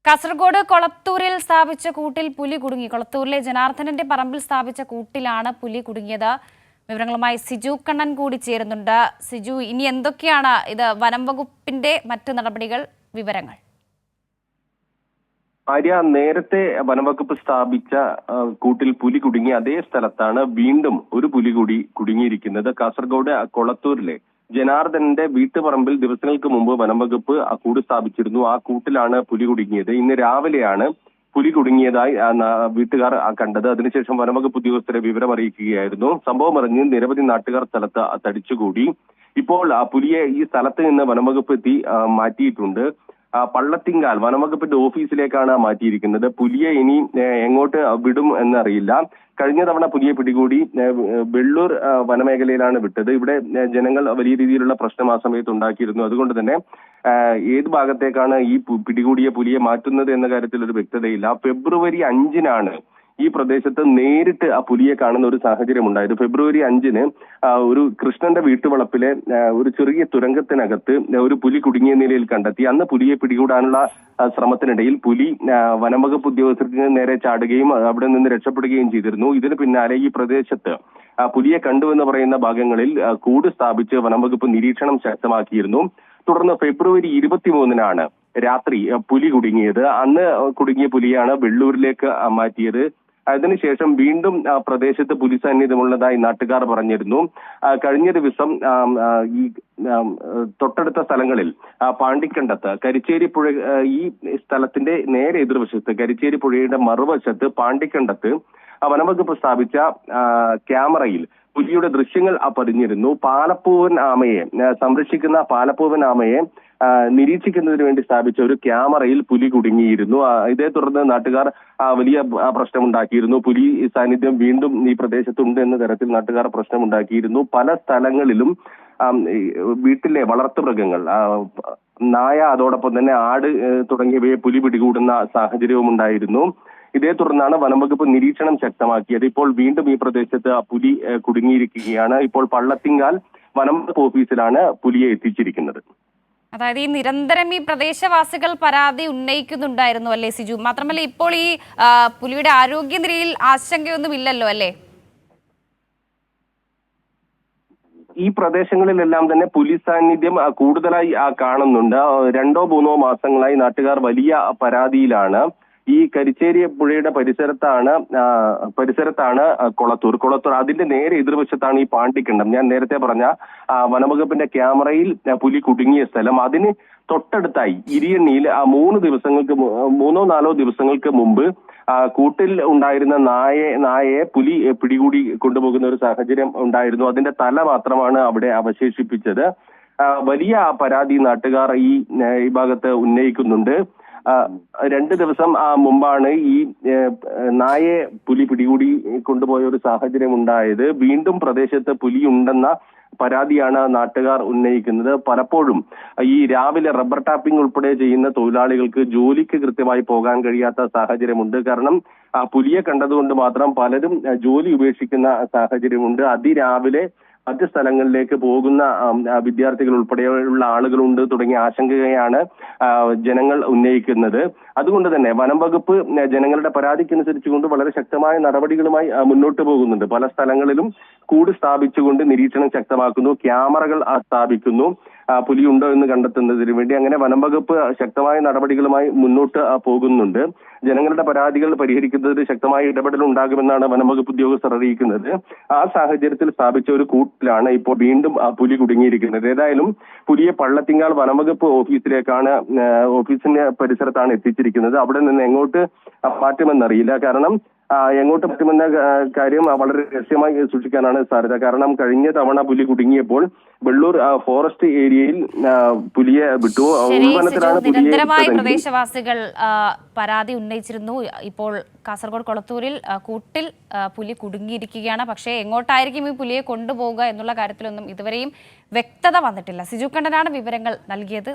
കാസർഗോഡ് കൊളത്തൂരിൽ സ്ഥാപിച്ച കൂട്ടിൽ പുലി കുടുങ്ങി. കൊളത്തൂരിലെ ജനാർദ്ദനന്റെ പറമ്പിൽ സ്ഥാപിച്ച കൂട്ടിലാണ് പുലി കുടുങ്ങിയത്. വിവരങ്ങളുമായി സിജു കണ്ണൻ കൂടി ചേരുന്നുണ്ട്. സിജു, ഇനി എന്തൊക്കെയാണ് ഇത് വനം വകുപ്പിന്റെ മറ്റ് നടപടികൾ, വിവരങ്ങൾ? ആര്യ, നേരത്തെ വനംവകുപ്പ് സ്ഥാപിച്ച കൂട്ടിൽ പുലി കുടുങ്ങിയ അതേ സ്ഥലത്താണ് വീണ്ടും ഒരു പുലി കൂടി കുടുങ്ങിയിരിക്കുന്നത്. കാസർഗോഡ് കൊളത്തൂരിലെ ജനാർദ്ദനന്റെ വീട്ടുപറമ്പിൽ ദിവസങ്ങൾക്ക് മുമ്പ് വനംവകുപ്പ് കൂട് സ്ഥാപിച്ചിരുന്നു. ആ കൂട്ടിലാണ് പുലി കുടുങ്ങിയത്. ഇന്ന് രാവിലെയാണ് പുലി കുടുങ്ങിയതായി വീട്ടുകാർ കണ്ടത്. അതിനുശേഷം വനംവകുപ്പ് ഉദ്യോഗസ്ഥരെ വിവരം അറിയിക്കുകയായിരുന്നു. സംഭവം അറിഞ്ഞ് നിരവധി നാട്ടുകാർ സ്ഥലത്ത് തടിച്ചുകൂടി. ഇപ്പോൾ ആ പുലിയെ ഈ സ്ഥലത്ത് നിന്ന് വനംവകുപ്പ് എത്തി മാറ്റിയിട്ടുണ്ട്. പള്ളത്തിങ്കാൽ വനംവകുപ്പിന്റെ ഓഫീസിലേക്കാണ് മാറ്റിയിരിക്കുന്നത്. പുലിയെ ഇനി എങ്ങോട്ട് വിടും എന്നറിയില്ല. കഴിഞ്ഞ തവണ പുലിയെ പിടികൂടി വെള്ളൂർ വനമേഖലയിലാണ് വിട്ടത്. ഇവിടെ ജനങ്ങൾ വലിയ രീതിയിലുള്ള പ്രശ്നം ആ സമയത്ത് ഉണ്ടാക്കിയിരുന്നു. അതുകൊണ്ട് തന്നെ ഏത് ഭാഗത്തേക്കാണ് ഈ പിടികൂടിയ പുലിയെ മാറ്റുന്നത് എന്ന കാര്യത്തിൽ ഒരു വ്യക്തതയില്ല. ഫെബ്രുവരി 5-നാണ് ഈ പ്രദേശത്ത് നേരിട്ട് ആ പുലിയെ കാണുന്ന ഒരു സാഹചര്യം ഉണ്ടായത്. ഫെബ്രുവരി 5-ന് ഒരു കൃഷ്ണന്റെ വീട്ടുവളപ്പിലെ ഒരു ചെറിയ തുരങ്കത്തിനകത്ത് ഒരു പുലി കുടുങ്ങിയ നിലയിൽ കണ്ടെത്തി. അന്ന് പുലിയെ പിടികൂടാനുള്ള ശ്രമത്തിനിടയിൽ പുലി വനംവകുപ്പ് ഉദ്യോഗസ്ഥർക്ക് നേരെ ചാടുകയും അവിടെ നിന്ന് രക്ഷപ്പെടുകയും ചെയ്തിരുന്നു. ഇതിന് പിന്നാലെ ഈ പ്രദേശത്ത് പുലിയെ കണ്ടുവെന്ന് പറയുന്ന ഭാഗങ്ങളിൽ കൂട് സ്ഥാപിച്ച് വനംവകുപ്പ് നിരീക്ഷണം ശക്തമാക്കിയിരുന്നു. തുടർന്ന് ഫെബ്രുവരി 23-നാണ് രാത്രി പുലി കുടുങ്ങിയത്. അന്ന് കുടുങ്ങിയ പുലിയാണ് വെള്ളൂരിലേക്ക് മാറ്റിയത്. അതിനുശേഷം വീണ്ടും പ്രദേശത്ത് പുലി സാന്നിധ്യമുള്ളതായി നാട്ടുകാർ പറഞ്ഞിരുന്നു. കഴിഞ്ഞ ദിവസം ഈ തൊട്ടടുത്ത സ്ഥലങ്ങളിൽ പാണ്ടിക്കണ്ടത്ത് കരിച്ചേരി പുഴ, ഈ സ്ഥലത്തിന്റെ നേരെ എതിർവശത്ത് കരിച്ചേരി പുഴയുടെ മറുവശത്ത് പാണ്ടിക്കണ്ടത്ത് വനംവകുപ്പ് സ്ഥാപിച്ച ക്യാമറയിൽ പുലിയുടെ ദൃശ്യങ്ങൾ പതിഞ്ഞിരുന്നു. പാലപ്പൂവൻ ആമയെ സംരക്ഷിക്കുന്ന പാലപ്പൂവൻ ആമയെ നിരീക്ഷിക്കുന്നതിന് വേണ്ടി സ്ഥാപിച്ച ഒരു ക്യാമറയിൽ പുലി കുടുങ്ങിയിരുന്നു. ഇതേ തുടർന്ന് നാട്ടുകാർ വലിയ പ്രശ്നമുണ്ടാക്കിയിരുന്നു. പുലി സാന്നിധ്യം വീണ്ടും ഈ പ്രദേശത്തുണ്ട് എന്ന തരത്തിൽ നാട്ടുകാർ പ്രശ്നമുണ്ടാക്കിയിരുന്നു. പല സ്ഥലങ്ങളിലും വീട്ടിലെ വളർത്തുമൃഗങ്ങൾ, നായ, അതോടൊപ്പം തന്നെ ആട് തുടങ്ങിയവയെ പുലി പിടികൂടുന്ന സാഹചര്യവും ഉണ്ടായിരുന്നു. ഇതേ തുടർന്നാണ് വനംവകുപ്പ് നിരീക്ഷണം ശക്തമാക്കിയത്. ഇപ്പോൾ വീണ്ടും ഈ പ്രദേശത്ത് പുലി കുടുങ്ങിയിരിക്കുകയാണ്. ഇപ്പോൾ പള്ളത്തിങ്കാൽ വനംവകുപ്പ് ഓഫീസിലാണ് പുലിയെ എത്തിച്ചിരിക്കുന്നത്. അതായത് ഈ നിരന്തരം ഈ പ്രദേശവാസികൾ പരാതി ഉന്നയിക്കുന്നുണ്ടായിരുന്നു അല്ലേ സിജു? മാത്രമല്ല ഇപ്പോൾ ഈ പുലിയുടെ ആരോഗ്യനിലയിൽ ആശങ്കയൊന്നും ഇല്ലല്ലോ അല്ലേ? ഈ പ്രദേശങ്ങളിലെല്ലാം തന്നെ പുലി സാന്നിധ്യം കൂടുതലായി കാണുന്നുണ്ട്. 2-3 മാസങ്ങളായി നാട്ടുകാർ വലിയ പരാതിയിലാണ്. ഈ കരിച്ചേരി പുഴയുടെ പരിസരത്താണ് കൊളത്തൂർ. അതിന്റെ നേരെ എതിർവശത്താണ് ഈ പാണ്ടിക്കണ്ടം. ഞാൻ നേരത്തെ പറഞ്ഞ വനംവകുപ്പിന്റെ ക്യാമറയിൽ പുലി കുടുങ്ങിയ സ്ഥലം. അതിന് തൊട്ടടുത്തായി ഇരിയണ്ണിയിൽ 3-4 ദിവസങ്ങൾക്ക് മുമ്പ് കൂട്ടിൽ ഉണ്ടായിരുന്ന നായയെ പുലി പിടികൂടി കൊണ്ടുപോകുന്ന ഒരു സാഹചര്യം ഉണ്ടായിരുന്നു. അതിന്റെ തല മാത്രമാണ് അവിടെ അവശേഷിപ്പിച്ചത്. വലിയ പരാതി നാട്ടുകാർ ഈ ഭാഗത്ത് ഉന്നയിക്കുന്നുണ്ട്. 2 ദിവസം മുമ്പാണ് ഈ നായയെ പുലി പിടികൂടി കൊണ്ടുപോയ ഒരു സാഹചര്യം ഉണ്ടായത്. വീണ്ടും പ്രദേശത്ത് പുലി ഉണ്ടെന്ന പരാതിയാണ് നാട്ടുകാർ ഉന്നയിക്കുന്നത്. പലപ്പോഴും ഈ രാവിലെ റബ്ബർ ടാപ്പിംഗ് ഉൾപ്പെടെ ചെയ്യുന്ന തൊഴിലാളികൾക്ക് ജോലിക്ക് കൃത്യമായി പോകാൻ കഴിയാത്ത സാഹചര്യമുണ്ട്. കാരണം പുലിയെ കണ്ടതുകൊണ്ട് മാത്രം പലരും ജോലി ഉപേക്ഷിക്കുന്ന സാഹചര്യമുണ്ട്. അതിരാവിലെ മറ്റ് സ്ഥലങ്ങളിലേക്ക് പോകുന്ന വിദ്യാർത്ഥികൾ ഉൾപ്പെടെയുള്ള ആളുകളുണ്ട് തുടങ്ങിയ ആശങ്കയാണ് ജനങ്ങൾ ഉന്നയിക്കുന്നത്. അതുകൊണ്ട് തന്നെ വനം വകുപ്പ് ജനങ്ങളുടെ പരാതിക്കനുസരിച്ചുകൊണ്ട് വളരെ ശക്തമായ നടപടികളുമായി മുന്നോട്ട് പോകുന്നുണ്ട്. പല സ്ഥലങ്ങളിലും കൂട് സ്ഥാപിച്ചുകൊണ്ട് നിരീക്ഷണം ശക്തമാക്കുന്നു, ക്യാമറകൾ സ്ഥാപിക്കുന്നു പുലിയുണ്ടോ എന്ന് കണ്ടെത്തുന്നതിന് വേണ്ടി. അങ്ങനെ വനം വകുപ്പ് ശക്തമായ നടപടികളുമായി മുന്നോട്ട് പോകുന്നുണ്ട്. ജനങ്ങളുടെ പരാതികൾ പരിഹരിക്കുന്നതിന് ശക്തമായ ഇടപെടൽ ഉണ്ടാകുമെന്നാണ് വനം വകുപ്പ് ഉദ്യോഗസ്ഥർ അറിയിക്കുന്നത്. ആ സാഹചര്യത്തിൽ സ്ഥാപിച്ച ഒരു കൂട്ടിലാണ് ഇപ്പോൾ വീണ്ടും പുലി കുടുങ്ങിയിരിക്കുന്നത്. ഏതായാലും പുലിയെ പള്ളത്തിങ്കാൽ വനംവകുപ്പ് ഓഫീസിന്റെ പരിസരത്താണ് എത്തിച്ചിരിക്കുന്നത്. അവിടെ നിന്ന് എങ്ങോട്ട് മാറ്റുമെന്നറിയില്ല. കാരണം എങ്ങോട്ട് പറ്റുമെന്ന കാര്യം വളരെ രഹസ്യമായി സൂക്ഷിക്കാനാണ് സാധ്യത. കാരണം കഴിഞ്ഞ തവണ പുലി കുടുങ്ങിയപ്പോൾ വെള്ളൂർ ഫോറസ്റ്റ് ഏരിയയിൽ പുലിയെ വിട്ടു. നിരന്തരമായി പ്രദേശവാസികൾ പരാതി ഉന്നയിച്ചിരുന്നു. ഇപ്പോൾ കാസർഗോഡ് കൊളത്തൂരിൽ കൂട്ടിൽ പുലി കുടുങ്ങിയിരിക്കുകയാണ്. പക്ഷേ എങ്ങോട്ടായിരിക്കും ഈ പുലിയെ കൊണ്ടുപോകുക എന്നുള്ള കാര്യത്തിലൊന്നും ഇതുവരെയും വ്യക്തത വന്നിട്ടില്ല. സിജു കണ്ണനാണ് വിവരങ്ങൾ നൽകിയത്.